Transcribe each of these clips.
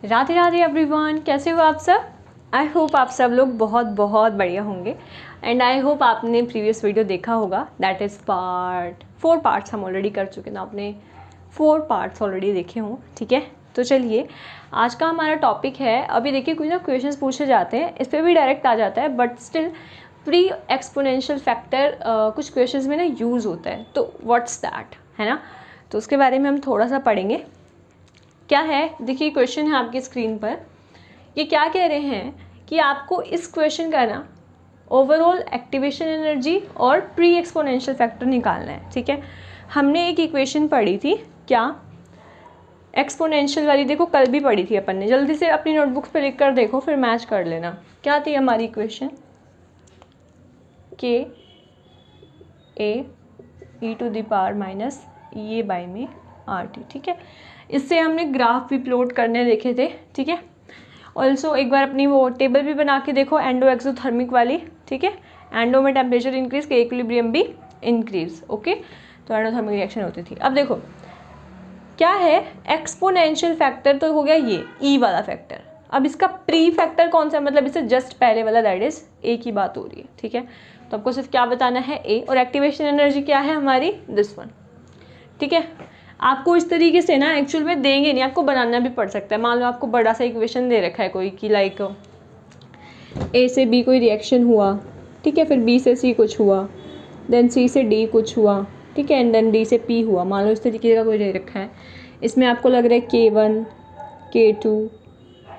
Radhe Radhe everyone, कैसे हो आप सब। आई होप आप सब लोग बहुत बहुत बढ़िया होंगे एंड आई होप आपने प्रीवियस वीडियो देखा होगा। दैट इज़ 4 पार्ट्स हम ऑलरेडी कर चुके हैं, आपने 4 पार्ट्स ऑलरेडी देखे हों। ठीक है, तो चलिए आज का हमारा टॉपिक है, अभी देखिए कुछ ना क्वेश्चंस पूछे जाते हैं, इस पर भी डायरेक्ट आ जाता है but still pre exponential factor कुछ क्वेश्चंस में ना यूज़ होता है, तो व्हाट्स दैट, है ना। तो उसके बारे में हम थोड़ा सा पढ़ेंगे। क्या है, देखिए क्वेश्चन है आपकी स्क्रीन पर। ये क्या कह रहे हैं कि आपको इस क्वेश्चन का ना ओवरऑल एक्टिवेशन एनर्जी और प्री एक्सपोनेंशियल फैक्टर निकालना है। ठीक है, हमने एक इक्वेशन पढ़ी थी, क्या एक्सपोनेंशियल वाली, देखो कल भी पढ़ी थी अपन ने, जल्दी से अपनी नोटबुक्स पे लिख कर देखो फिर मैच कर लेना। क्या थी हमारी इक्वेशन, के ए ई टू द पावर माइनस ये बाई में आर टी। ठीक है, इससे हमने ग्राफ भी प्लॉट करने देखे थे। ठीक है, ऑल्सो एक बार अपनी वो टेबल भी बना के देखो एंडो एक्सोथर्मिक वाली। ठीक है, एंडो में टेम्परेचर इंक्रीज के इक्विलिब्रियम भी इंक्रीज। ओके, तो एंडोथर्मिक रिएक्शन होती थी। अब देखो क्या है, एक्सपोनेंशियल फैक्टर तो हो गया ये ई वाला फैक्टर। अब इसका प्री फैक्टर कौन सा, मतलब इससे जस्ट पहले वाला, दैट इज ए की बात हो रही है। ठीक है, तो आपको सिर्फ क्या बताना है, ए, और एक्टिवेशन एनर्जी क्या है हमारी, दिस वन। ठीक है, आपको इस तरीके से ना एक्चुअल में देंगे नहीं, आपको बनाना भी पड़ सकता है। मान लो आपको बड़ा सा इक्वेशन दे रखा है कोई कि लाइक ए से बी कोई रिएक्शन हुआ, ठीक है, फिर बी से सी कुछ हुआ, देन सी से डी कुछ हुआ, ठीक है, एंड देन डी से पी हुआ। मान लो इस तरीके का कोई दे रखा है, इसमें आपको लग रहा है K1 K2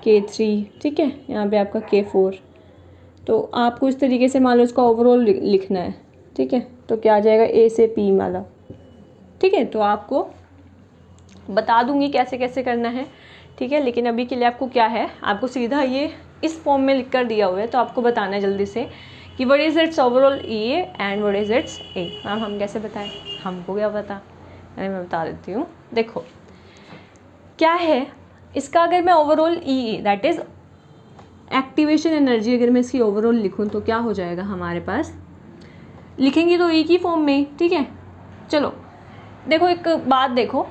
K3, ठीक है, यहाँ पे आपका K4। तो आपको इस तरीके से मान लो इसका ओवरऑल लिखना है। ठीक है, तो क्या आ जाएगा, ए से पी वाला। ठीक है, तो आपको बता दूंगी कैसे कैसे करना है। ठीक है, लेकिन अभी के लिए आपको क्या है, आपको सीधा ये इस फॉर्म में लिख कर दिया हुआ है, तो आपको बताना है जल्दी से कि what is it's overall E and what is it's a. Ma'am हम कैसे बताएं, हमको क्या पता, मैं बता देती हूँ। देखो क्या है इसका, अगर मैं overall E that is activation energy, अगर मैं इसकी ओवरऑल लिखूँ तो क्या हो जाएगा हमारे पास, लिखेंगे तो ई की फॉर्म में। ठीक है, चलो देखो एक बात देखो,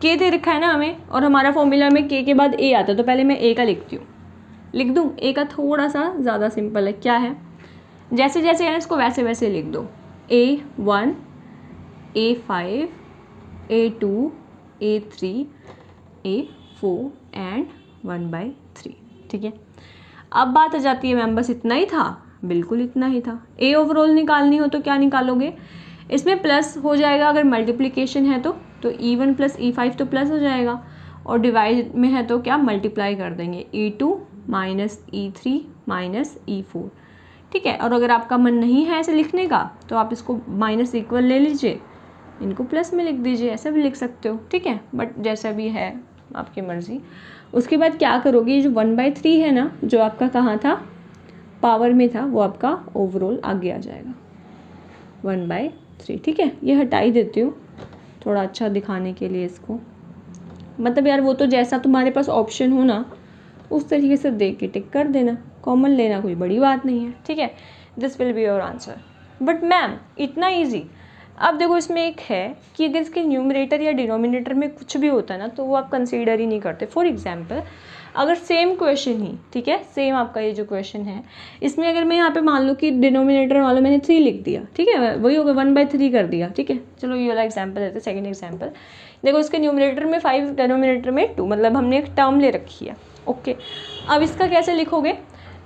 के दे रखा है ना हमें, और हमारा फॉर्मूला में के बाद ए आता है, तो पहले मैं ए का लिखती हूँ, लिख दूँ। ए का थोड़ा सा ज़्यादा सिंपल है, क्या है, जैसे जैसे है ना इसको वैसे वैसे लिख दो। A1 A5 A2 A3 A4 and 1/3। ठीक है, अब बात आ जाती है मैम बस इतना ही था, बिल्कुल इतना ही था। ए ओवरऑल निकालनी हो तो क्या निकालोगे, इसमें प्लस हो जाएगा, अगर मल्टीप्लिकेशन है तो E1 प्लस E5 तो प्लस हो जाएगा, और डिवाइड में है तो क्या मल्टीप्लाई कर देंगे, E2 minus E3 minus E4। ठीक है, और अगर आपका मन नहीं है ऐसे लिखने का तो आप इसको माइनस इक्वल ले लीजिए, इनको प्लस में लिख दीजिए, ऐसा भी लिख सकते हो। ठीक है, बट जैसा भी है आपकी मर्ज़ी। उसके बाद क्या करोगे, ये जो 1/3 है ना, जो आपका कहाँ था, पावर में था, वो आपका ओवरऑल आगे आ जाएगा 1/3। ठीक है, ये हटा ही देती हूँ थोड़ा अच्छा दिखाने के लिए इसको, मतलब यार वो तो जैसा तुम्हारे पास ऑप्शन हो ना उस तरीके से देख के टिक कर देना, कॉमन लेना कोई बड़ी बात नहीं है। ठीक है, this will be your answer. But ma'am इतना ईजी, अब देखो इसमें एक है कि अगर इसके न्यूमरेटर या डिनोमिनेटर में कुछ भी होता है ना तो वो आप कंसीडर ही नहीं करते। फॉर एग्जाम्पल अगर सेम क्वेश्चन ही, ठीक है, सेम आपका ये जो क्वेश्चन है, इसमें अगर मैं यहाँ पे मान लूँ कि डिनोमिनेटर वाला मैंने 3 लिख दिया, ठीक है, वही होगा 1/3 कर दिया। ठीक है, चलो ये वाला एग्जाम्पल देते हैं, सेकेंड एग्जाम्पल देखो, इसके न्यूमरेटर में 5, डिनोमिनेटर में 2, मतलब हमने एक टर्म ले रखी है। ओके, अब इसका कैसे लिखोगे,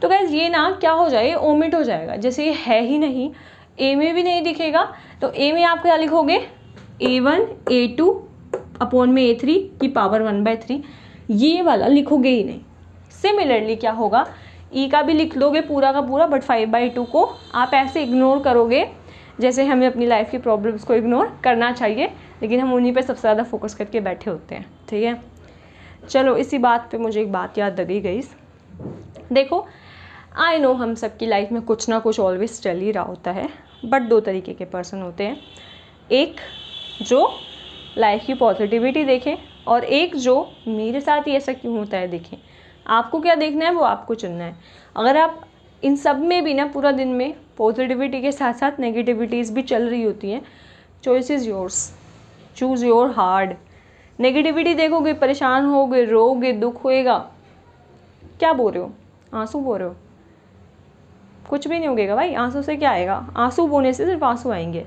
तो गाइस ये ना क्या हो जाए, ओमिट हो जाएगा, जैसे ये है ही नहीं, ए में भी नहीं दिखेगा, तो ए में आप क्या लिखोगे, A1 A2 अपॉन में A3 की पावर 1/3, ये वाला लिखोगे ही नहीं। सिमिलरली क्या होगा, ई का भी लिख लोगे पूरा का पूरा, बट 5/2 को आप ऐसे इग्नोर करोगे जैसे हमें अपनी लाइफ की प्रॉब्लम्स को इग्नोर करना चाहिए, लेकिन हम उन्हीं पे सबसे ज़्यादा फोकस करके बैठे होते हैं। ठीक है, चलो इसी बात पे मुझे एक बात याद लगी गई। देखो आई नो हम सबकी लाइफ में कुछ ना कुछ ऑलवेज चल ही रहा होता है, बट 2 तरीके के पर्सन होते हैं, एक जो लाइफ की पॉजिटिविटी देखें और एक जो मेरे साथ ही ऐसा क्यों होता है देखें। आपको क्या देखना है वो आपको चुनना है। अगर आप इन सब में भी ना पूरा दिन में पॉजिटिविटी के साथ साथ नेगेटिविटीज़ भी चल रही होती हैं, choice is yours, choose your hard. Negativity देखोगे, परेशान होगे, रोगे, दुख होएगा, क्या बोल रहे हो, आंसू बोल रहे हो, कुछ भी नहीं होगा भाई। आंसू से क्या आएगा, आंसू बोने से सिर्फ आंसू आएंगे।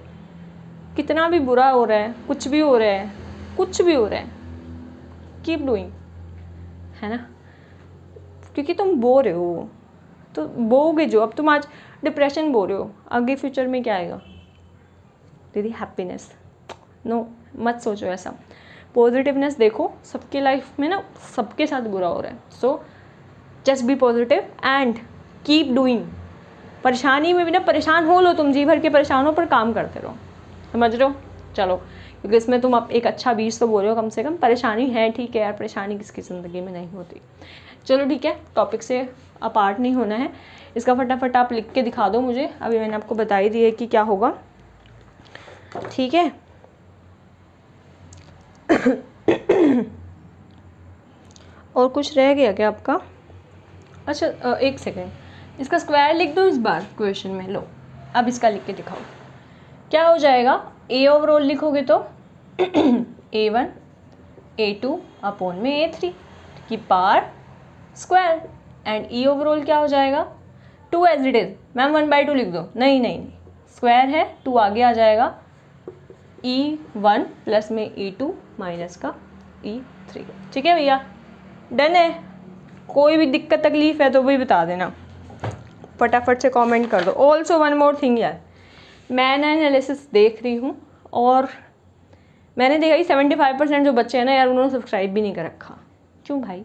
कितना भी बुरा हो रहा है, कुछ भी हो रहा है, कुछ भी हो रहा है, कीप डूइंग, है ना, क्योंकि तुम बो रहे हो, तो बोगे जो, अब तुम आज डिप्रेशन बो रहे हो, आगे फ्यूचर में क्या आएगा दीदी, हैप्पीनेस। नो, मत सोचो ऐसा, पॉजिटिवनेस देखो। सबके लाइफ में ना सबके साथ बुरा हो रहा है, so just be positive and keep doing. परेशानी में भी ना परेशान हो लो, तुम जी भर के परेशान हो, पर काम करते रहो, समझ रहे हो। चलो, क्योंकि इसमें तुम अब एक अच्छा बीज तो बोल रहे हो, कम से कम परेशानी है, ठीक है यार, परेशानी किसकी ज़िंदगी में नहीं होती। चलो ठीक है, टॉपिक से अपार्ट नहीं होना है, इसका फटाफट आप लिख के दिखा दो मुझे। अभी मैंने आपको बता ही दिया है कि क्या होगा, ठीक है। और कुछ रह गया क्या आपका? अच्छा, एक सेकेंड, इसका स्क्वायर लिख दो इस बार क्वेश्चन में। लो, अब इसका लिख के दिखाओ, क्या हो जाएगा। ए ओवरऑल लिखोगे तो A1 A2 अपॉन में A3 की power square, and E overall क्या हो जाएगा, 2 एज इट इज। मैम 1/2 लिख दो, नहीं नहीं नहीं, स्क्वायर है, 2 आगे आ जाएगा, E1 प्लस में E2 माइनस का E3। ठीक है भैया, डन है। कोई भी दिक्कत तकलीफ है तो भी बता देना, फटाफट से कमेंट कर दो। ऑल्सो वन मोर थिंग यार, मैं ना एनालिसिस देख रही हूँ और मैंने देखा कि 75% जो बच्चे हैं ना यार, उन्होंने सब्सक्राइब भी नहीं कर रखा। क्यों भाई,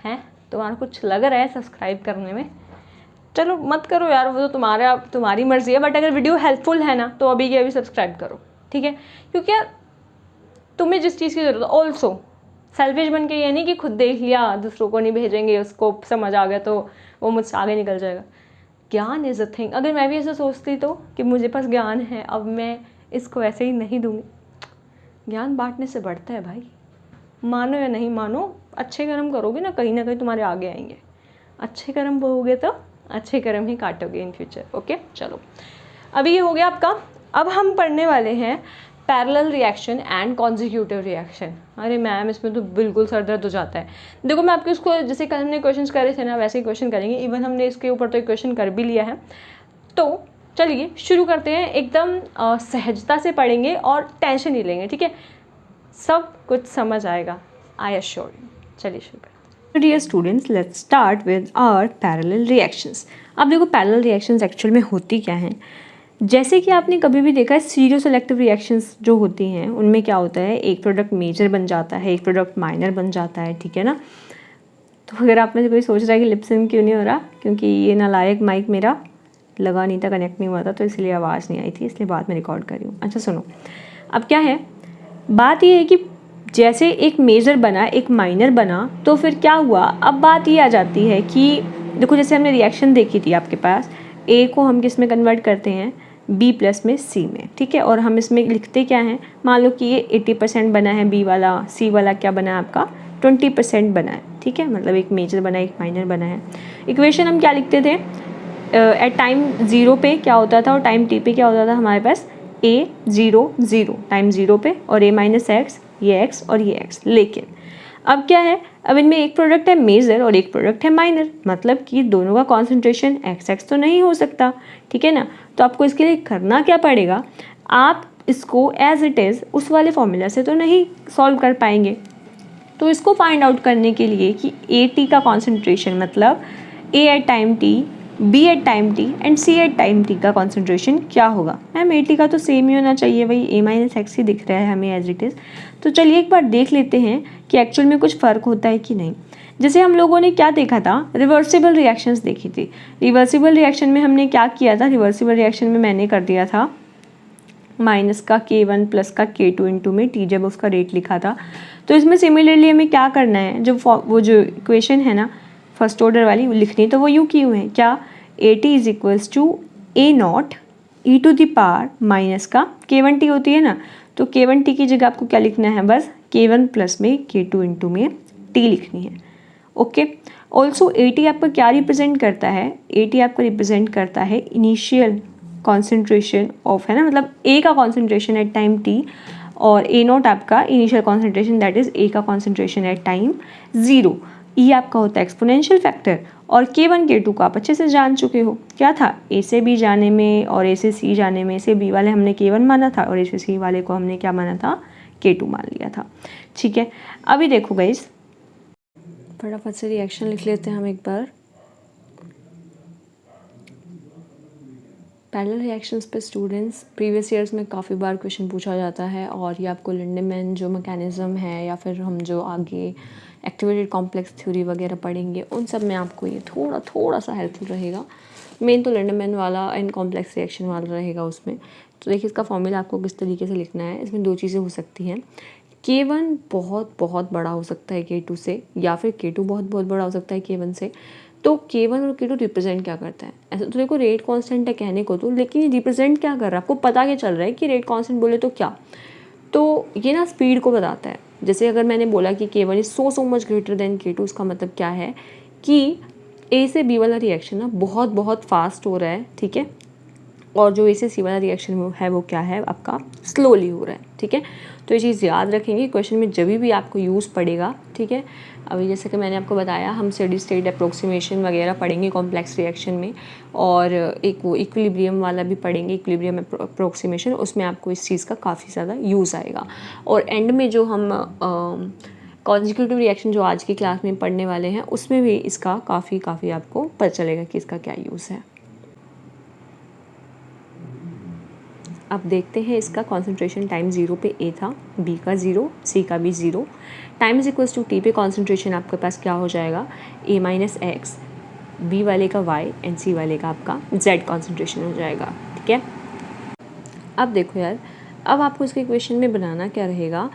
हैं तुम्हारा कुछ लग रहा है सब्सक्राइब करने में? चलो मत करो यार, वो तो तुम्हारी मर्ज़ी है, बट अगर वीडियो हेल्पफुल है ना तो अभी के अभी सब्सक्राइब करो, ठीक है। क्योंकि यार तुम्हें जिस चीज़ की ज़रूरत है, ऑल्सो सेल्फिश बन के ये नहीं कि खुद देख लिया दूसरों को नहीं भेजेंगे, उसको समझ आ गया तो वो मुझसे आगे निकल जाएगा। ज्ञान इज़ अ थिंग। अगर मैं भी ऐसा सोचती तो कि मुझे पास ज्ञान है, अब मैं इसको ऐसे ही नहीं दूँगी, ज्ञान बांटने से बढ़ता है भाई, मानो या नहीं मानो। अच्छे कर्म करोगे ना कहीं तुम्हारे आगे आएंगे, अच्छे कर्म बोओगे तो अच्छे कर्म ही काटोगे इन फ्यूचर। ओके, चलो अभी ये हो गया आपका। अब हम पढ़ने वाले हैं parallel reaction and consecutive reaction. अरे मैम इसमें तो बिल्कुल सर दर्द हो जाता है। देखो मैं आपको इसको, जैसे कल हमने क्वेश्चन करे थे ना, वैसे ही क्वेश्चन करेंगे। इवन हमने इसके ऊपर तो एक क्वेश्चन कर भी लिया है। तो चलिए शुरू करते हैं, एकदम सहजता से पढ़ेंगे और टेंशन नहीं लेंगे, ठीक है, सब कुछ समझ आएगा, आई एश्योर यू। चलिए शुरू करते हैं। Dear students, let's start with our parallel reactions. अब देखो पैरेलल रिएक्शंस एक्चुअल में होती क्या हैं। जैसे कि आपने कभी भी देखा है स्टीरियो सेलेक्टिव रिएक्शंस जो होती हैं, उनमें क्या होता है, एक प्रोडक्ट मेजर बन जाता है, एक प्रोडक्ट माइनर बन जाता है, ठीक है ना। तो अगर आप में से कोई सोच रहा है कि लिपसिंग क्यों नहीं हो रहा, क्योंकि ये नालायक माइक मेरा लगा नहीं था, कनेक्ट नहीं हुआ था, तो इसलिए आवाज़ नहीं आई थी, इसलिए बाद में रिकॉर्ड कर रही हूँ। अच्छा सुनो, अब क्या है, बात ये है कि जैसे एक मेजर बना, एक माइनर बना, तो फिर क्या हुआ। अब बात ये आ जाती है कि देखो, जैसे हमने रिएक्शन देखी थी आपके पास, ए को हम किस में कन्वर्ट करते हैं, बी प्लस में सी में, ठीक है। और हम इसमें लिखते क्या हैं, मान लो कि ये 80% बना है बी वाला, सी वाला क्या बना है आपका 20% बना है, ठीक है। मतलब एक मेजर बना है, एक माइनर बना है। इक्वेशन हम क्या लिखते थे, एट टाइम 0 पे क्या होता था और टाइम टी पे क्या होता था, हमारे पास a 0 0 टाइम 0 पे, और a माइनस एक्स, ये x और ये x। लेकिन अब क्या है, अब इनमें एक प्रोडक्ट है मेजर और एक प्रोडक्ट है माइनर, मतलब कि दोनों का कॉन्सेंट्रेशन x तो नहीं हो सकता, ठीक है ना। तो आपको इसके लिए करना क्या पड़ेगा, आप इसको एज इट इज़ उस वाले फॉर्मूला से तो नहीं सॉल्व कर पाएंगे। तो इसको फाइंड आउट करने के लिए कि ए टी का कॉन्सेंट्रेशन, मतलब A at time T, B at time T and C at time T का कॉन्सेंट्रेशन क्या होगा। मैम ए टी का तो सेम ही होना चाहिए, वही ए माइनस एक्स ही दिख रहा है हमें एज इट इज़। तो चलिए एक बार देख लेते हैं कि एक्चुअल में कुछ फ़र्क होता है कि नहीं। जैसे हम लोगों ने क्या देखा था, रिवर्सिबल रिएक्शंस देखी थी। रिवर्सिबल रिएक्शन में हमने क्या किया था, रिवर्सिबल रिएक्शन में मैंने कर दिया था माइनस का K1 प्लस का K2 इंटू में T, जब उसका रेट लिखा था। तो इसमें सिमिलरली हमें क्या करना है, जो वो जो इक्वेशन है ना फर्स्ट ऑर्डर वाली वो लिखनी, तो वो यूँ की हुई है क्या, AT is equals to A0 e to the power minus का K1T होती है ना, तो K1T की जगह आपको क्या लिखना है, बस K1 प्लस में K2 इंटू में T लिखनी है। ओके, ऑल्सो AT आपका क्या रिप्रेजेंट करता है, AT आपका रिप्रेजेंट करता है इनिशियल कॉन्सेंट्रेशन ऑफ, है ना, मतलब ए का कॉन्सेंट्रेशन एट टाइम टी और ए नॉट आपका initial concentration, that is a का कॉन्सेंट्रेशन एट टाइम 0। ई आपका होता है एक्सपोनेंशियल फैक्टर, और K1 K2 को आप अच्छे से जान चुके हो, क्या था ए से बी जाने में और ए से सी जाने में, से बी वाले हमने K1 माना था और ए से सी वाले को हमने क्या माना था, K2 मान लिया था। ठीक है, अभी देखो गाइस, फटाफट से रिएक्शन लिख लेते हैं हम एक बार। पैरेलल रिएक्शंस पे स्टूडेंट्स प्रीवियस ईयर्स में काफ़ी बार क्वेश्चन पूछा जाता है, और ये आपको लिंडेमैन जो मैकेनिज़्म है या फिर हम जो आगे एक्टिवेटेड कॉम्प्लेक्स थ्योरी वगैरह पढ़ेंगे उन सब में आपको ये थोड़ा सा हेल्पफुल रहेगा। मेन तो लिंडेमैन वाला एंड कॉम्प्लेक्स रिएक्शन वाला रहेगा उसमें। तो देखिए इसका फॉर्मूला आपको किस तरीके से लिखना है। इसमें दो चीज़ें हो सकती हैं, K1 बहुत बड़ा हो सकता है K2 से, या फिर K2 बहुत बड़ा हो सकता है K1 से। तो K1 और K2 रिप्रेजेंट क्या करता है? ऐसा तो देखो रेट कांस्टेंट है कहने को तो, लेकिन ये रिप्रेजेंट क्या कर रहा है आपको पता क्या चल रहा है कि रेट कांस्टेंट बोले तो क्या, तो ये ना स्पीड को बताता है। जैसे अगर मैंने बोला कि K1 is so much greater than K2, उसका मतलब क्या है कि ए से बी वाला रिएक्शन ना बहुत फास्ट हो रहा है, ठीक है, और जो ए से सी वाला रिएक्शन है वो क्या है आपका स्लोली हो रहा है। ठीक है, तो ये चीज़ याद रखेंगे क्वेश्चन में जब भी आपको यूज़ पड़ेगा। ठीक है, अभी जैसे कि मैंने आपको बताया हम स्टेडी स्टेट अप्रोक्सीमेशन वगैरह पढ़ेंगे कॉम्प्लेक्स रिएक्शन में, और एक वो इक्विलिब्रियम वाला भी पढ़ेंगे, इक्विलिब्रियम अप्रोक्सीमेशन, उसमें आपको इस चीज़ का काफ़ी ज़्यादा यूज़ आएगा। और एंड में जो हम कॉन्जिक्यूटिव रिएक्शन जो आज की क्लास में पढ़ने वाले हैं उसमें भी इसका काफ़ी आपको पता चलेगा कि इसका क्या यूज़ है। अब देखते हैं इसका कॉन्सेंट्रेशन टाइम 0 पे ए था, बी का 0, सी का भी 0। Time is equals to T पे कॉन्सेंट्रेशन आपके पास क्या हो जाएगा, ए माइनस एक्स, बी वाले का वाई एंड सी वाले का आपका जेड कॉन्सेंट्रेशन हो जाएगा। ठीक है, अब देखो यार, अब आपको इसके इक्वेशन में बनाना क्या रहेगा,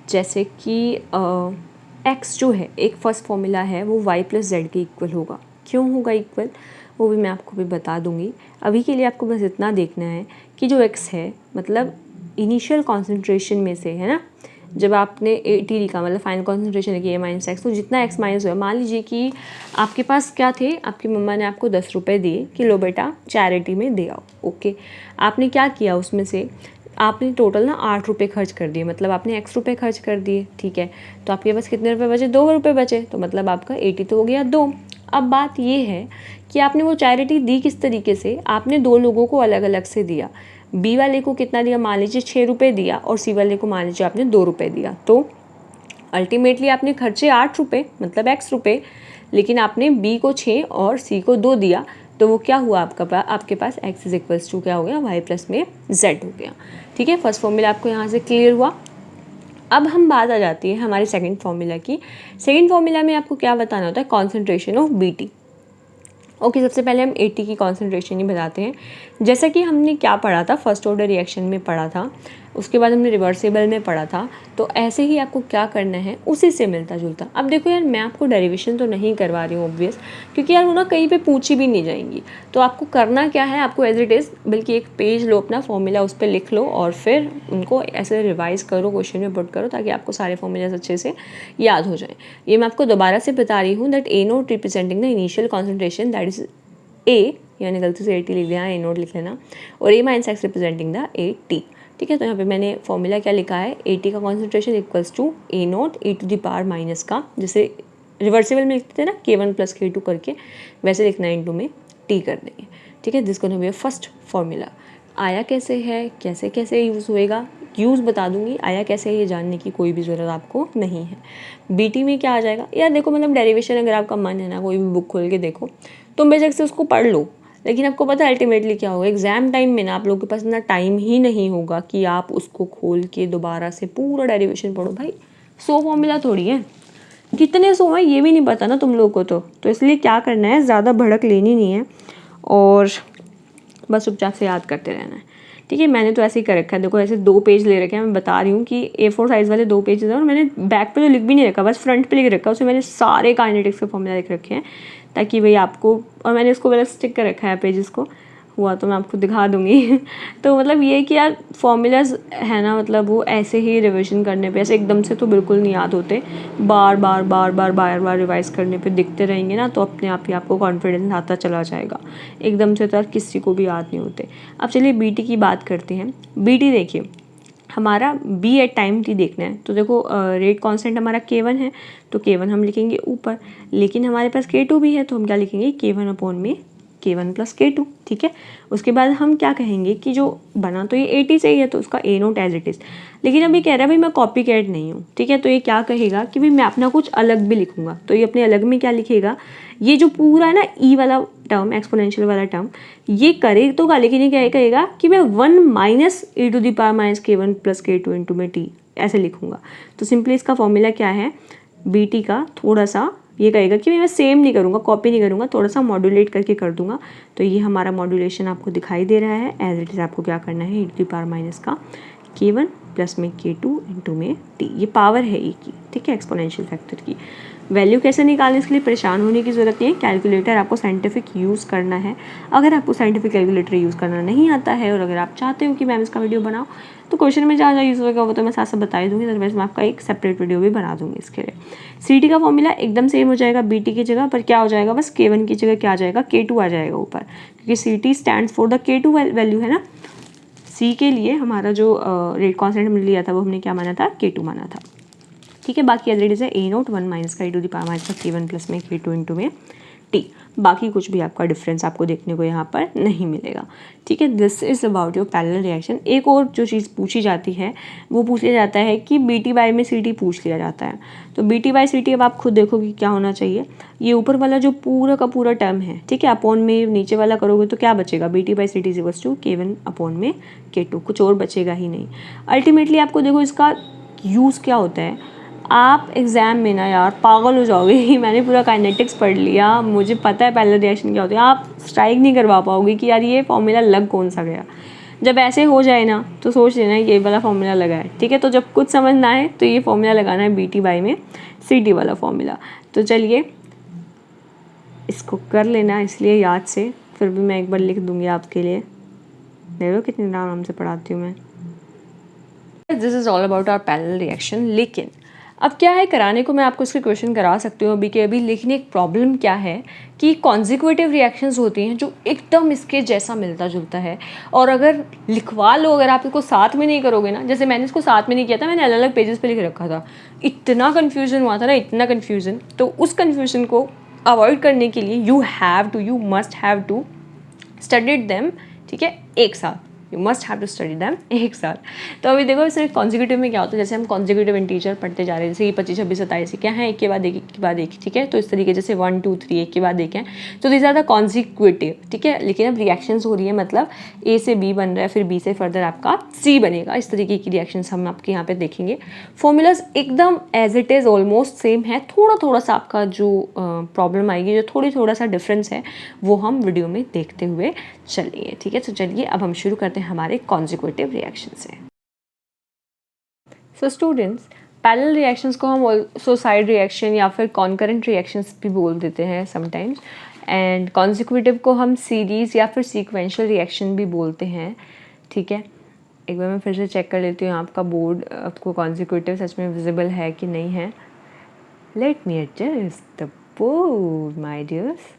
जैसे कि एक्स जो है एक फर्स्ट फॉर्मूला है वो वाई प्लस जेड के इक्वल होगा। क्यों होगा इक्वल, वो भी मैं आपको भी बता दूंगी। अभी के लिए आपको बस इतना देखना है कि जो x है मतलब इनिशियल कॉन्सेंट्रेशन में से है ना, जब आपने ए टी लिखा मतलब फाइनल कॉन्सेंट्रेशन लिखी ए माइनस एक्स, तो जितना x माइनस हुआ, मान लीजिए कि आपके पास क्या थे, आपकी मम्मा ने आपको 10 रुपये दिए कि लो बेटा चैरिटी में दे आओ। ओके, आपने क्या किया, उसमें से आपने टोटल ना 8 रुपये खर्च कर दिए, मतलब आपने x रुपये खर्च कर दिए। ठीक है, तो आपके पास कितने रुपये बचे, 2 रुपये बचे, तो मतलब आपका 80 तो हो गया 2। अब बात ये है कि आपने वो चैरिटी दी किस तरीके से, आपने 2 लोगों को अलग अलग से दिया। बी वाले को कितना दिया, मान लीजिए 6 रुपये दिया, और सी वाले को मान लीजिए आपने 2 रुपये दिया। तो अल्टीमेटली आपने खर्चे 8 रुपये मतलब x रुपये, लेकिन आपने बी को 6 और सी को 2 दिया, तो वो क्या हुआ आपके पास x इज इक्वल्स टू क्या हो गया, y प्लस में z हो गया। ठीक है, फर्स्ट फॉर्मूला आपको यहाँ से क्लियर हुआ। अब हम बात आ जाती है हमारे सेकंड फॉर्मूला की। सेकंड फॉर्मूला में आपको क्या बताना होता है, कॉन्सेंट्रेशन ऑफ बीटी। ओके, सबसे पहले हम एटी की कॉन्सेंट्रेशन ही बताते हैं। जैसा कि हमने क्या पढ़ा था, फर्स्ट ऑर्डर रिएक्शन में पढ़ा था, उसके बाद हमने रिवर्सिबल में पढ़ा था, तो ऐसे ही आपको क्या करना है उसी से मिलता जुलता। अब देखो यार, मैं आपको डेरिवेशन तो नहीं करवा रही हूँ ऑब्वियस, क्योंकि यार वो ना कहीं पे पूछी भी नहीं जाएंगी। तो आपको करना क्या है, आपको एज इट इज़ बल्कि एक पेज लो अपना फॉर्मूला, उस पर लिख लो और फिर उनको ऐसे रिवाइज करो, क्वेश्चन में पुट करो, ताकि आपको सारे फॉर्मूलाज अच्छे से याद हो जाएं। ये मैं आपको दोबारा से बता रही हूँ, that A note representing the initial concentration, that is a, यानी गलती से 80 लिख दिया, ए नोट लिख लेना, और A minus X representing the A T. ठीक है, तो यहाँ पे मैंने फॉर्मूला क्या लिखा है, ए टी का concentration equals to A naught e to the power minus का, जैसे रिवर्सिबल में लिखते थे ना K1 प्लस K2 करके, वैसे लिखना इनटू में टी कर देंगे। ठीक है, this gonna be first formula. आया कैसे है, कैसे कैसे यूज़ होएगा, यूज़ बता दूंगी, आया कैसे है ये जानने की कोई भी ज़रूरत आपको नहीं है। बीटी में क्या आ जाएगा यार, देखो मतलब डेरिवेशन अगर आपका मन है ना, कोई भी बुक खोल के देखो, तुम बेशक से उसको पढ़ लो, लेकिन आपको पता है अल्टीमेटली क्या होगा, एग्जाम टाइम में ना आप लोगों के पास इतना टाइम ही नहीं होगा कि आप उसको खोल के दोबारा से पूरा डेरिवेशन पढ़ो। भाई 100 फॉर्मूला थोड़ी है, कितने 100 है ये भी नहीं पता ना तुम लोगों को, तो इसलिए क्या करना है, ज़्यादा भड़क लेनी नहीं है और बस चुपचाप से याद करते रहना है। ठीक है, मैंने तो ऐसे ही कर रखा है, देखो ऐसे 2 पेज ले रखे हैं, मैं बता रही हूँ कि A4 साइज़ वाले 2 पेजेस हैं, और मैंने बैक पे तो लिख भी नहीं रखा, बस फ्रंट पे लिख रखा है, उसमें मैंने सारे काइनेटिक्स के फॉर्मूला लिख रखे हैं, ताकि भाई आपको, और मैंने इसको पहले स्टिक कर रखा है पेजेस को, हुआ तो मैं आपको दिखा दूँगी तो मतलब ये कि यार फॉर्मूलाज है ना, मतलब वो ऐसे ही रिविजन करने पे ऐसे एकदम से तो बिल्कुल नहीं याद होते, बार बार रिवाइज करने पे दिखते रहेंगे ना, तो अपने आप ही आपको कॉन्फिडेंस आता चला जाएगा। एकदम से तो यार किसी को भी याद नहीं होते। अब चलिए बीटी की बात करते हैं। बीटी देखिए, हमारा बी एट टाइम टी देखना है। तो देखो रेट कांस्टेंट हमारा K1 है, तो K1 हम लिखेंगे ऊपर, लेकिन हमारे पास K2 भी है, तो हम क्या लिखेंगे K1 अपॉन में K1 प्लस K2, ठीक है। उसके बाद हम क्या कहेंगे कि जो बना तो ये 80 से ही है, तो उसका A naught as it is, लेकिन अब ये कह रहा है भाई मैं कॉपी कैट नहीं हूँ, ठीक है। तो ये क्या कहेगा कि भाई मैं अपना कुछ अलग भी लिखूंगा। तो ये अपने अलग में क्या लिखेगा, ये जो पूरा है ना ई वाला टर्म, एक्सपोनेंशियल वाला टर्म, ये करे तो का, लेकिन ये क्या कहेगा कि मैं 1 minus e to the power minus K1 plus K2 into में टी ऐसे लिखूंगा। तो सिंपली इसका फॉर्मूला क्या है, बी टी का थोड़ा सा ये कहेगा कि मैं सेम नहीं करूँगा, कॉपी नहीं करूँगा, थोड़ा सा मॉड्यूलेट करके कर दूंगा। तो ये हमारा मॉड्यूलेशन आपको दिखाई दे रहा है। एज इट इज़ आपको क्या करना है, e to the power minus का K1 प्लस में K2 इंटू में टी, ये पावर है e की, ठीक है, एक्सपोनेंशियल फैक्टर की। वैल्यू कैसे निकालने, इसके लिए परेशान होने की ज़रूरत नहीं है। कैलकुलेटर आपको साइंटिफिक यूज़ करना है। अगर आपको साइंटिफिक कैलकुलेटर यूज़ करना नहीं आता है और अगर आप चाहते हो कि मैम इसका वीडियो बनाओ, तो क्वेश्चन में जहाँ यूज़ होगा वो तो मैं साथ साथ बता ही दूँगी, अदरवाइज मैं आपका एक सेपरेट वीडियो भी बना दूँगी इसके लिए। सी का फॉर्मूला एकदम सेम हो जाएगा बी की जगह, पर क्या हो जाएगा, बस K1 की जगह क्या आ जाएगा, K2 आ जाएगा ऊपर, क्योंकि C stands for the K2 value है ना। सी के लिए हमारा जो रेट कॉन्स्टेंट हमने लिया था वो हमने क्या माना था, K2 माना था, ठीक है। बाकी एज इट इज है A नोट 1 माइनस का e to the power minus का K1 प्लस में K2 इंटू में टी। बाकी कुछ भी आपका डिफरेंस आपको देखने को यहाँ पर नहीं मिलेगा, ठीक है। This is about your parallel reaction. एक और जो चीज़ पूछी जाती है वो पूछ लिया जाता है कि बी टी बाई में सी टी पूछ लिया जाता है। तो B T by C T अब आप खुद देखो कि क्या होना चाहिए। ये ऊपर वाला जो पूरा का पूरा टर्म है, ठीक है, अपॉन में नीचे वाला करोगे तो क्या बचेगा, B T by C T is equals to K1 upon में K2, कुछ और बचेगा ही नहीं। अल्टीमेटली आपको देखो इसका यूज़ क्या होता है। आप एग्ज़ाम में ना यार पागल हो जाओगे मैंने पूरा काइनेटिक्स पढ़ लिया, मुझे पता है पैरेलल रिएक्शन क्या होती है, आप स्ट्राइक नहीं करवा पाओगे कि यार ये फॉर्मूला लग कौन सा गया। जब ऐसे हो जाए ना तो सोच लेना ये वाला फॉर्मूला लगा है, ठीक है। तो जब कुछ समझ ना आए तो ये फॉर्मूला लगाना है बी टी बाई में सी टी वाला फॉर्मूला। तो चलिए इसको कर लेना, इसलिए याद से, फिर भी मैं एक बार लिख दूँगी आपके लिए। देख लो कितनी आराम से पढ़ाती हूँ मैं। This is all about our parallel reaction. लेकिन अब क्या है, कराने को मैं आपको इसके क्वेश्चन करा सकती हूँ अभी के अभी, लेकिन एक प्रॉब्लम क्या है कि कॉन्जिक्यूटिव रिएक्शंस होती हैं जो एकदम इसके जैसा मिलता जुलता है, और अगर लिखवा लो, अगर आप इसको साथ में नहीं करोगे ना, जैसे मैंने इसको साथ में नहीं किया था, मैंने अलग अलग पेजेस पे लिख रखा था, इतना कन्फ्यूज़न हुआ था ना, इतना कन्फ्यूज़न। तो उस कन्फ्यूज़न को अवॉइड करने के लिए you must have to studied them, ठीक है, एक साथ, you must have to study them एक साथ। तो अभी देखो इसमें कॉन्जिक्यूटिव में क्या होता है, जैसे हम कॉन्जिक्यूटिव इंटीजर पढ़ते जा रहे हैं, जैसे कि 25 26 27 क्या है, एक के बाद एक, एक के बाद एक, ठीक है। तो इस तरीके जैसे 1 2 3 एक के बाद एक है, तो दिस आर द कॉन्जिक्यूटिव, ठीक है। लेकिन अब रिएक्शंस हो रही है, मतलब ए से बी बन रहा है, फिर बी से फर्दर आपका सी बनेगा, इस तरीके की रिएक्शंस हम आपके यहाँ पे देखेंगे। फॉर्मूलाज एकदम as it is almost same है, थोड़ा थोड़ा सा आपका जो प्रॉब्लम आएगी, जो थोड़ा सा डिफरेंस है, वो हम वीडियो में देखते हुए चलिए, ठीक है। तो चलिए अब हम शुरू करते हैं हमारे कॉन्जिक्यूटिव रिएक्शन से। सो स्टूडेंट्स, पैरेलल रिएक्शंस को हम ऑल्सो साइड रिएक्शन या फिर कॉन्करेंट रिएक्शंस भी बोल देते हैं समटाइम्स, एंड कॉन्जिक्यूटिव को हम सीरीज़ या फिर सीक्वेंशियल रिएक्शन भी बोलते हैं, ठीक है। एक बार मैं फिर से चेक कर लेती हूँ आपका बोर्ड, आपको कॉन्जिक्यूटिव सच में विजिबल है कि नहीं है। Let me adjust the board my dears.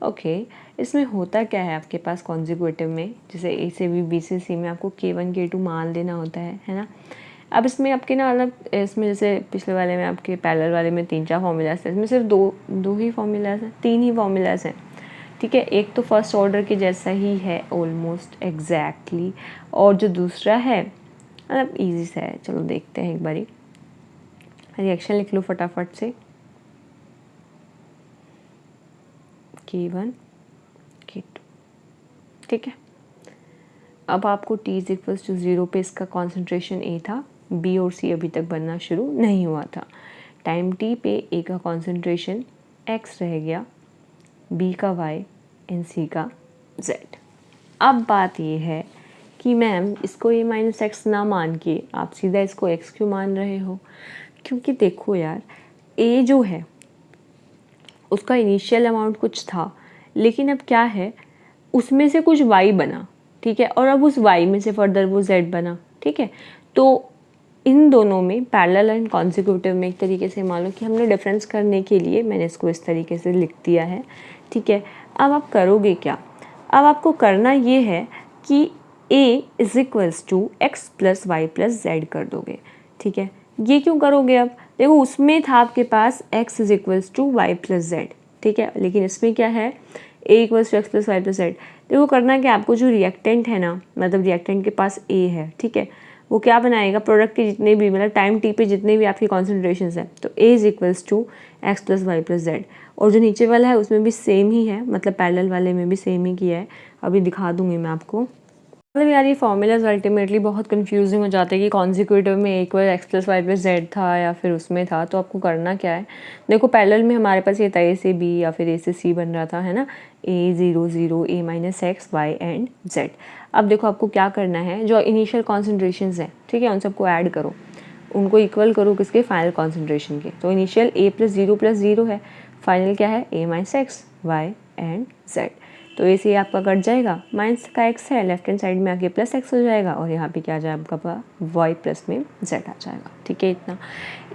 Okay, इसमें होता क्या है आपके पास कॉन्जिक्यूटिव में, जैसे ए से बी, बी से सी में आपको K1 K2 मान लेना होता है ना। अब इसमें आपके ना अलग, इसमें जैसे पिछले वाले में आपके पैरेलल वाले में 3 4 फॉर्मूलाज हैं, इसमें सिर्फ दो ही फॉर्मूलाज हैं, 3 ही फॉर्मूलाज हैं, ठीक है। एक तो फर्स्ट ऑर्डर के जैसा ही है ऑलमोस्ट एग्जैक्टली, और जो दूसरा है मतलब ईजी सा है। चलो देखते हैं एक बारी, रिएक्शन लिख लो फटाफट से। K1 K2, ठीक है। अब आपको T इज इक्वल्स टू 0 पे इसका कॉन्सेंट्रेशन A था, B और C अभी तक बनना शुरू नहीं हुआ था। टाइम T पे A का कॉन्सेंट्रेशन X रह गया, B का Y एंड C का Z। अब बात ये है कि मैम इसको A माइनस एक्स ना मान के आप सीधा इसको X क्यों मान रहे हो, क्योंकि देखो यार A जो है उसका इनिशियल अमाउंट कुछ था, लेकिन अब क्या है उसमें से कुछ y बना, ठीक है, और अब उस y में से फर्दर वो z बना, ठीक है। तो इन दोनों में पैरेलल एंड कॉन्जिक्यूटिव में एक तरीके से मान लो कि हमने डिफरेंस करने के लिए मैंने इसको इस तरीके से लिख दिया है, ठीक है। अब आप करोगे क्या, अब आपको करना ये है कि a is equals to x plus Y plus z कर दोगे, ठीक है। ये क्यों करोगे? अब देखो उसमें था आपके पास x is equals to y plus z, ठीक है, लेकिन इसमें क्या है a equals to x plus Y plus z. देखो करना क्या, आपको जो रिएक्टेंट है ना, मतलब रिएक्टेंट के पास a है, ठीक है, वो क्या बनाएगा, प्रोडक्ट के जितने भी मतलब टाइम टी पे जितने भी आपकी कॉन्सेंट्रेशन है, तो a is equals to x plus Y plus z. और जो नीचे वाला है उसमें भी सेम ही है, मतलब पैरेलल वाले में भी सेम ही किया है, अभी दिखा दूंगी मैं आपको। मतलब यार ये फॉर्मूलाज अल्टीमेटली बहुत कंफ्यूजिंग हो जाते हैं कि कॉन्जिक्यूटिव में एक बार X plus Y plus Z था या फिर उसमें था। तो आपको करना क्या है, देखो पैरेलल में हमारे पास ये था ए से बी या फिर ए से सी बन रहा था, है ना, a 0 0 a minus x y and z. अब देखो आपको क्या करना है, जो इनिशियल कॉन्सेंट्रेशन है, ठीक है, उन सबको ऐड करो, उनको इक्वल करो किसके, फाइनल कॉन्सेंट्रेशन के। तो इनिशियल a प्लस जीरो है, फाइनल क्या है a minus x y and z. तो ए से आपका कट जाएगा, माइनस का एक्स है, लेफ्ट हैंड साइड में आके प्लस एक्स हो जाएगा, और यहाँ पे क्या आ जाएगा आपका वाई प्लस में जेड आ जाएगा, ठीक है। इतना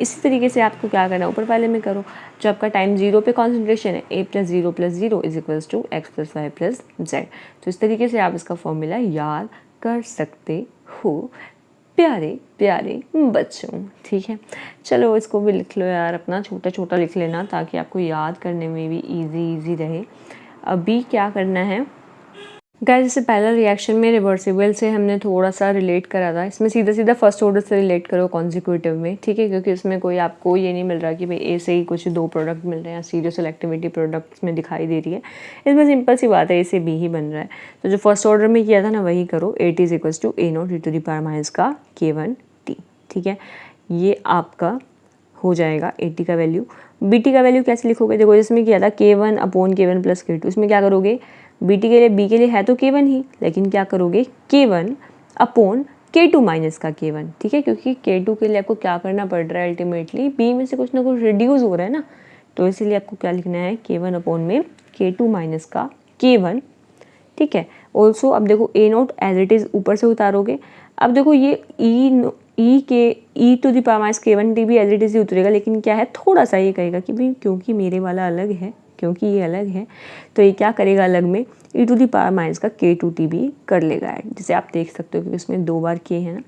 इसी तरीके से आपको क्या करना है, ऊपर वाले में करो, जो आपका टाइम जीरो पे कॉन्सेंट्रेशन है, a plus zero is equals to x plus Y plus z. तो इस तरीके से आप इसका फॉर्मूला याद कर सकते हो प्यारे प्यारे बच्चों, ठीक है। चलो इसको भी लिख लो यार, अपना छोटा छोटा लिख लेना ताकि आपको याद करने में भी इजी रहे। अभी क्या करना है गाइस, जैसे पहला रिएक्शन में रिवर्सिबल से हमने थोड़ा सा रिलेट करा था, इसमें सीधा सीधा फर्स्ट ऑर्डर से रिलेट करो कॉन्जिक्यूटिव में, ठीक है, क्योंकि इसमें कोई आपको ये नहीं मिल रहा कि भाई ए से ही कुछ दो प्रोडक्ट मिल रहे हैं, सीरियो सेलेक्टिविटी प्रोडक्ट में दिखाई दे रही है। इसमें सिंपल सी बात है, ए से बी ही बन रहा है। तो जो फर्स्ट ऑर्डर में किया था ना वही करो, A T is equals to A naught T to the power minus का k1t, ठीक है। ये आपका हो जाएगा ए टी का वैल्यू। बी टी का वैल्यू कैसे लिखोगे, देखो जिसमें किया था k1 upon k1 plus k2, इसमें क्या करोगे, बी टी के लिए, बी के लिए है तो k1 ही, लेकिन क्या करोगे k1 अपॉन k2 माइनस का k1, ठीक है, क्योंकि k2 के लिए आपको क्या करना पड़ रहा है, अल्टीमेटली बी में से कुछ ना कुछ रिड्यूस हो रहा है ना, तो इसीलिए आपको क्या लिखना है, k1 अपॉन में k2 माइनस का k1, ठीक है। ऑल्सो अब देखो A naught as it is ऊपर से उतारोगे। अब देखो ये E to the power minus k1t भी एज इट इज़ ही उतरेगा, लेकिन क्या है, थोड़ा सा ये कहेगा कि भाई क्योंकि मेरे वाला अलग है, क्योंकि ये अलग है, तो ये क्या करेगा, अलग में ई टू द पावर माइनस का k2t भी कर लेगा ऐड, जिसे आप देख सकते हो क्योंकि इसमें दो बार k है ना।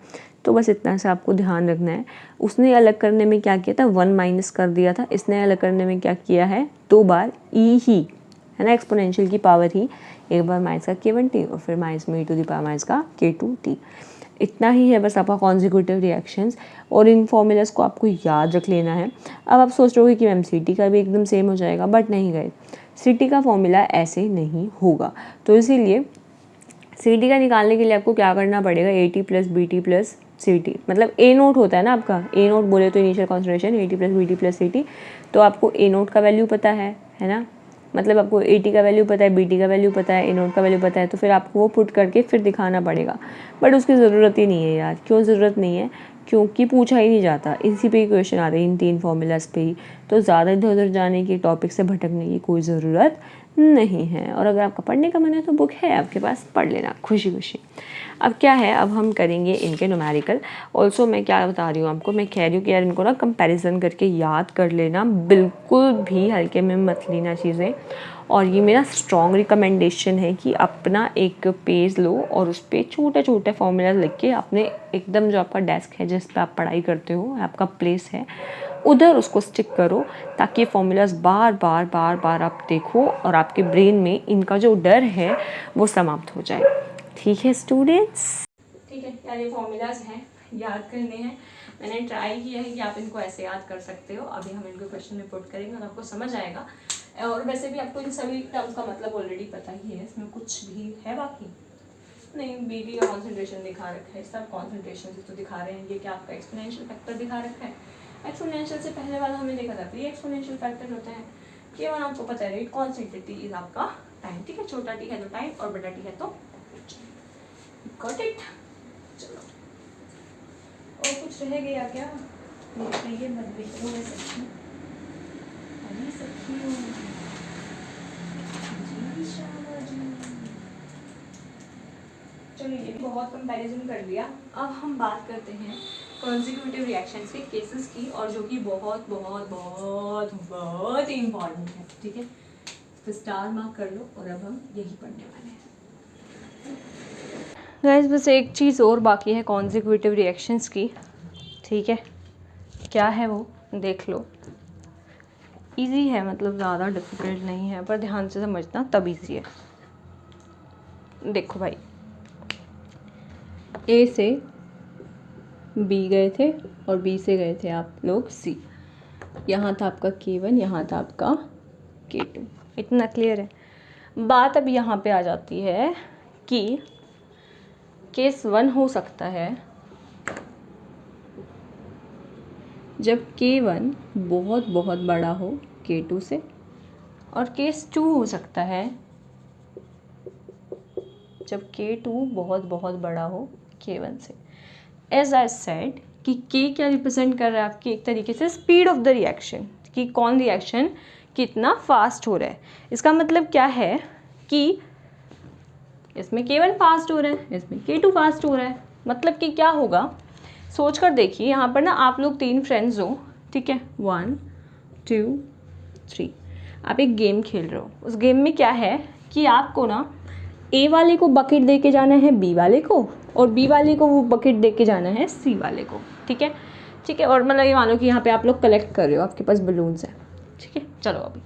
तो बस इतना सा आपको ध्यान रखना है। उसने अलग करने में क्या किया था, 1 माइनस कर दिया था, इसने अलग करने में क्या किया है, दो बार ई ही, है ना, एक्सपोनेंशियल की पावर ही, एक बार माइनस का k1t और फिर माइनस में e to the power minus का k2t। इतना ही है बस आपका कॉन्जिक्यूटिव रिएक्शंस, और इन फॉर्मूलाज को आपको याद रख लेना है। अब आप सोच रहे हो कि मैम सी का भी एकदम सेम हो जाएगा, बट नहीं गए, सी का फॉर्मूला ऐसे नहीं होगा। तो इसीलिए सी का निकालने के लिए आपको क्या करना पड़ेगा, A T plus B T plus C T, मतलब ए नोट होता है ना आपका, ए नोट बोले तो initial concentration, A T plus B T plus C T. तो आपको ए नोट का वैल्यू पता है ना, मतलब आपको ए टी का वैल्यू पता है, बी टी का वैल्यू पता है, ए नोट का वैल्यू पता है, तो फिर आपको वो पुट करके फिर दिखाना पड़ेगा। बट उसकी ज़रूरत ही नहीं है यार, क्यों ज़रूरत नहीं है, क्योंकि पूछा ही नहीं जाता, इसी पे ही क्वेश्चन आ रहे हैं, इन तीन फॉर्मूलाज पे ही। तो ज़्यादा इधर उधर जाने की, टॉपिक से भटकने की कोई ज़रूरत नहीं है। और अगर आपका पढ़ने का मन है तो बुक है आपके पास, पढ़ लेना खुशी खुशी। अब क्या है, अब हम करेंगे इनके न्यूमेरिकल। ऑल्सो मैं क्या बता रही हूँ आपको, मैं कह रही हूँ कि यार इनको ना कंपैरिजन करके याद कर लेना, बिल्कुल भी हल्के में मत लेना चीज़ें। और ये मेरा स्ट्रॉन्ग रिकमेंडेशन है कि अपना एक पेज लो और उस पर छोटे छोटे फॉर्मूला लिख के अपने एकदम जो आपका डेस्क है जिस पे आप पढ़ाई करते हो, आपका प्लेस है, उधर उसको स्टिक करो, ताकि फॉर्मूलाज बार बार आप देखो और आपके ब्रेन में इनका जो डर है वो समाप्त हो जाए। ठीक है स्टूडेंट्स, ठीक है यार, ये फॉर्मूलाज हैं, याद करने हैं। मैंने ट्राई किया है कि आप इनको ऐसे याद कर सकते हो। अभी हम इनको क्वेश्चन में पुट करेंगे और आपको समझ आएगा। और वैसे भी आपको इन सभी टर्म्स का मतलब ऑलरेडी पता ही है, इसमें कुछ भी है बाकी नहीं। बी डी का कॉन्सेंट्रेशन दिखा रखा है, सब कॉन्सेंट्रेशन से तो दिखा रहे हैं। ये क्या आपका एक्सपोनेंशियल फैक्टर दिखा रखा है। एक्सपोनेंशियल से पहले वाला हमने देखा था प्री एक्सपोनेंशियल फैक्टर होता है। केवल आपको पता है रेट कॉन्स्टेंट टी इज आपका टाइम, ठीक है, छोटा टी है तो टाइम और बड़ा टी है तो गॉट इट। चलो और कुछ रह गया क्या, ये मत देखो मैं सच्ची अभी सच्ची हूँ जी शाबाश जी। चलो ये भी बहुत कंपैरिजन कर लिया। अब हम बात करते हैं कॉन्जिक्यूटिव रिएक्शंस के केसेस की, और जो कि बहुत बहुत बहुत बहुत इम्पॉर्टेंट है, ठीक है। तो स्टार मार्क कर लो, और अब हम यही पढ़ने वाले हैं। गाइस बस एक चीज़ और बाकी है कॉन्जिक्यूटिव रिएक्शंस की, ठीक है, क्या है वो देख लो। इजी है, मतलब ज़्यादा डिफिकल्ट नहीं है, पर ध्यान से समझना तब इजी है। देखो भाई, ए से बी गए थे और बी से गए थे आप लोग सी। यहाँ था आपका K1, यहाँ था आपका K2, इतना क्लियर है। बात अब यहाँ पे आ जाती है कि केस 1 हो सकता है जब K1 बहुत बहुत बड़ा हो K2 से, और केस 2 हो सकता है जब K2 बहुत बहुत बड़ा हो K1 से। एज आई सेड कि K क्या रिप्रेजेंट कर रहा है आपकी एक तरीके से स्पीड ऑफ द रिएक्शन, कि कौन रिएक्शन कितना फास्ट हो रहा है। इसका मतलब क्या है कि इसमें K1 फास्ट हो रहा है, इसमें K2 फास्ट हो रहा है। मतलब कि क्या होगा, सोच कर देखिए। यहाँ पर ना आप लोग 3 फ्रेंड्स हो, ठीक है, 1 2 3, आप एक गेम खेल रहे हो। उस गेम में क्या है कि आपको ना ए वाले को बकेट दे के जाना है बी वाले को, और बी वाले को वो बकेट दे के जाना है सी वाले को, ठीक है, ठीक है। और मतलब ये मानो कि यहाँ पे आप लोग कलेक्ट कर रहे हो, आपके पास बलून्स हैं, ठीक है। चलो अभी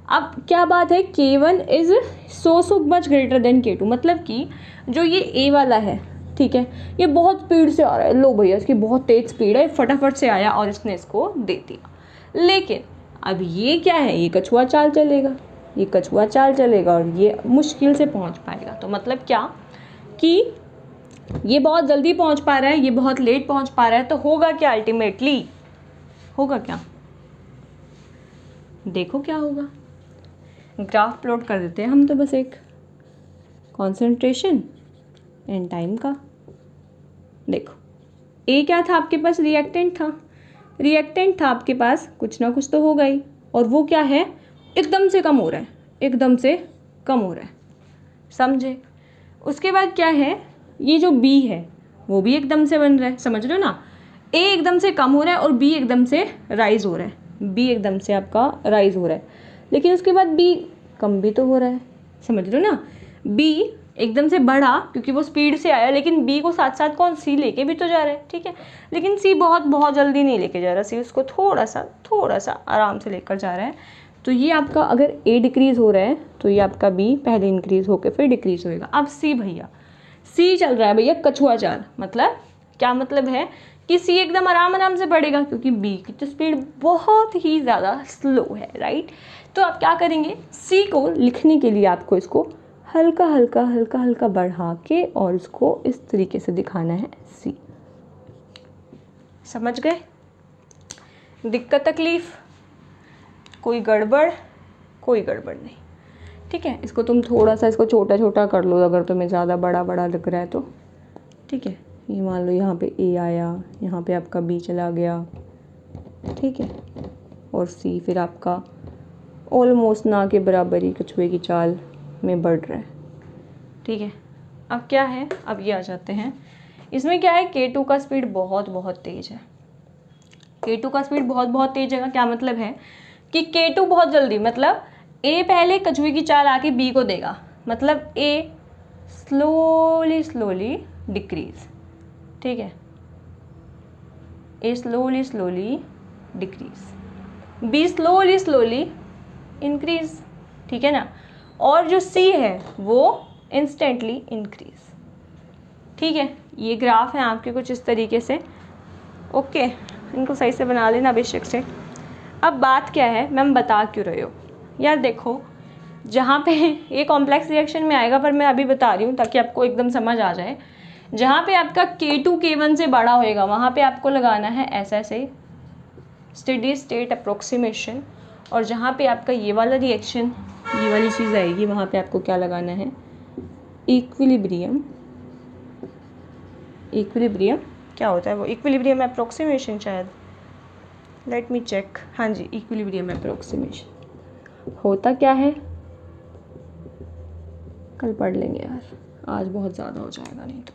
अब क्या बात है, K1 is so much greater than K2। मतलब कि जो ये ए वाला है, ठीक है, ये बहुत स्पीड से आ रहा है, लो भैया इसकी बहुत तेज़ स्पीड है, फटाफट से आया और इसने इसको दे दिया। लेकिन अब ये क्या है, ये कछुआ चाल चलेगा, ये कछुआ चाल चलेगा और ये मुश्किल से पहुंच पाएगा। तो मतलब क्या कि ये बहुत जल्दी पहुंच पा रहा है, ये बहुत लेट पहुंच पा रहा है। तो होगा क्या, अल्टीमेटली होगा क्या, देखो क्या होगा। ग्राफ प्लॉट कर देते हैं हम तो बस एक कॉन्सेंट्रेशन एंड टाइम का। देखो ए क्या था आपके पास, रिएक्टेंट था, रिएक्टेंट था आपके पास, कुछ ना कुछ तो होगा ही, और वो क्या है, एकदम से कम हो रहा है, एकदम से कम हो रहा है, समझे। उसके बाद क्या है, ये जो बी है वो भी एकदम से बन रहा है, समझ रहे हो ना। ए एकदम से कम हो रहा है और बी एकदम से राइज हो रहा है, बी एकदम से आपका राइज हो रहा है। लेकिन उसके बाद बी कम भी तो हो रहा है, समझ रहे हो ना। बी एकदम से बढ़ा क्योंकि वो स्पीड से आया, लेकिन बी को साथ साथ कौन, सी लेके भी तो जा रहा है, ठीक है। लेकिन सी बहुत बहुत जल्दी नहीं लेके जा रहा, सी उसको थोड़ा सा आराम से लेकर जा रहा है। तो ये आपका अगर ए डिक्रीज़ हो रहा है तो ये आपका बी पहले इंक्रीज़ होकर फिर डिक्रीज़ होएगा। अब सी भैया, सी चल रहा है भैया कछुआ चाल। मतलब क्या मतलब है कि सी एकदम आराम से बढ़ेगा क्योंकि बी की तो स्पीड बहुत ही ज़्यादा स्लो है, राइट। तो आप क्या करेंगे, सी को लिखने के लिए आपको इसको हल्का हल्का बढ़ा के और इसको इस तरीके से दिखाना है सी। समझ गए, दिक्कत तकलीफ, कोई गड़बड़, कोई गड़बड़ नहीं, ठीक है। इसको तुम थोड़ा सा इसको छोटा छोटा कर लो अगर तुम्हें ज़्यादा बड़ा बड़ा लग रहा है तो, ठीक है। ये मान लो यहाँ पे ए आया, यहाँ पे आपका बी चला गया, ठीक है, और सी फिर आपका ऑलमोस्ट ना के बराबर ही कछुए की चाल में बढ़ रहा है, ठीक है। अब क्या है, अब ये आ जाते हैं, इसमें क्या है, K2 का स्पीड बहुत बहुत तेज़ है, K2 का स्पीड बहुत बहुत तेज़ है। क्या मतलब है कि K2 बहुत जल्दी, मतलब A पहले कछुए की चाल आके B को देगा, मतलब A स्लोली डिक्रीज, ठीक है, A slowly decrease, B slowly increase, ठीक है ना। और जो C है वो इंस्टेंटली इंक्रीज, ठीक है। ये ग्राफ है आपके कुछ इस तरीके से, ओके। इनको सही से बना लेना बेशक से। अब बात क्या है, मैम बता क्यों रहे हो यार, देखो जहाँ पे ये कॉम्प्लेक्स रिएक्शन में आएगा, पर मैं अभी बता रही हूँ ताकि आपको एकदम समझ आ जाए। जहाँ पे आपका K2 K1 से बड़ा होएगा वहाँ पे आपको लगाना है ऐसा ऐसे स्टेडी स्टेट अप्रोक्सीमेशन, और जहाँ पे आपका ये वाला रिएक्शन, ये वाली चीज़ आएगी, वहाँ पे आपको क्या लगाना है, इक्विलिब्रियम। इक्विलिब्रियम क्या होता है वो, इक्विलिब्रियम अप्रोक्सीमेशन शायद, लेट मी चेक, हाँ जी, इक्विलिब्रियम अप्रोक्सीमेशन। होता क्या है कल पढ़ लेंगे यार, आज बहुत ज़्यादा हो जाएगा नहीं तो।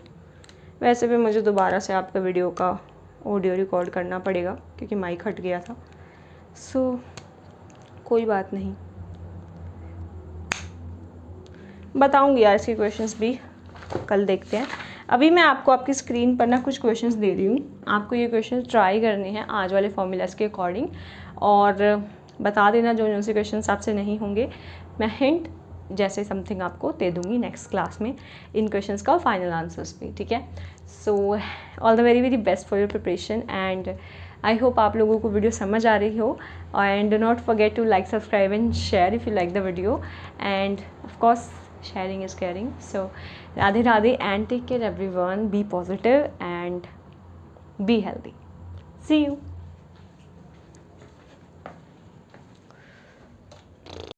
वैसे भी मुझे दोबारा से आपका वीडियो का ऑडियो रिकॉर्ड करना पड़ेगा क्योंकि माइक हट गया था, सो कोई बात नहीं, बताऊंगी यार इसके क्वेश्चंस भी, कल देखते हैं। अभी मैं आपको आपकी स्क्रीन पर ना कुछ क्वेश्चंस दे रही हूँ, आपको ये क्वेश्चंस ट्राई करने हैं आज वाले फॉर्मूलाज के अकॉर्डिंग, और बता देना जो जो से क्वेश्चंस आपसे नहीं होंगे, मैं हिंट जैसे समथिंग आपको दे दूँगी नेक्स्ट क्लास में इन क्वेश्चंस का और फाइनल आंसर्स भी, ठीक है। So all the very very best for your preparation, and I hope आप लोगों को वीडियो समझ आ रही हो, and do not forget to like, subscribe and share if you like the video, and of course sharing is caring. So radhe radhe and take care everyone, be positive and be healthy. See you.